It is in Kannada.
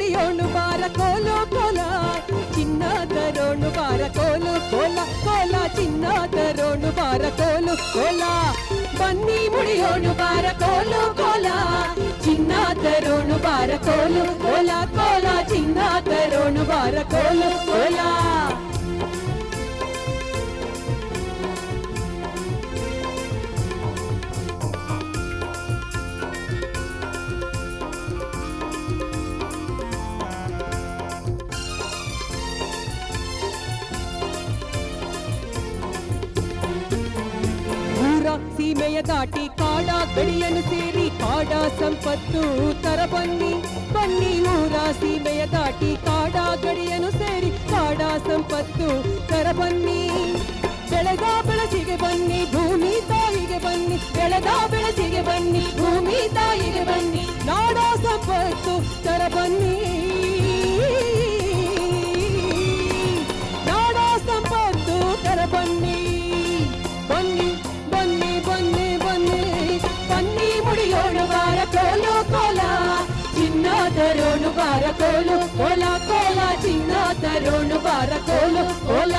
ಮುಡಿಯೋಣು ಬಾರ ಕೋಲು ಕೋಲ ಚಿನ್ನ ತರೋಣು ಬಾರ ಕೋಲು ಕೋಲ ಕೋಲ ಚಿನ್ನ ತರೋಣು ಬಾರ ಕೋಲು ಕೋಲ ಬನ್ನಿ ಮುಡಿಯೋಣು ಬಾರ ಕೋಲು ಕೋಲ ಚಿನ್ನ ತರೋಣು ಬಾರ ಕೋಲು ಕೋಲ ಕೋಲ ಚಿನ್ನ ತರೋಣು ಬಾರ ಕೋಲು ಕೋಲ ಸೀಮೆಯ ದಾಟಿ ಕಾಡ ಗಡಿಯನ್ನು ಸೇರಿ ಕಾಡ ಸಂಪತ್ತು ತರ ಬನ್ನಿ ಬನ್ನಿ ಊರ ಸೀಮೆಯ ದಾಟಿ ಕಾಡ ಗಡಿಯನ್ನು ಸೇರಿ ಕಾಡ ಸಂಪತ್ತು ತರ ಬನ್ನಿ ಬೆಳೆದ ಬೆಳಸಿಗೆ ಬನ್ನಿ ಭೂಮಿ ತಾಯಿಗೆ ಬನ್ನಿ ಬೆಳೆದ ಬೆಳಸಿಗೆ ಬನ್ನಿ ಭೂಮಿ ತಾಯಿಗೆ ಬನ್ನಿ ನಾಡ ಸಂಪತ್ತು ತರ ಬನ್ನಿ ನಾಡ ಸಂಪತ್ತು ತರ ಬನ್ನಿ ಬನ್ನಿ ಬನ್ನಿ ಬನ್ನಿ ಬನ್ನಿ ಬನ್ನಿ ಮುಡಿಯೋಣು ಬಾರ ಕೋಲು ಕೋಲ ಚಿನ್ನ ತರೋಣು ಬಾರ ಕೋಲು ಕೋಲ ಕೋಲ ಚಿನ್ನ ತರೋಣು ಬಾರ ಕೋಲು ಕೋಲ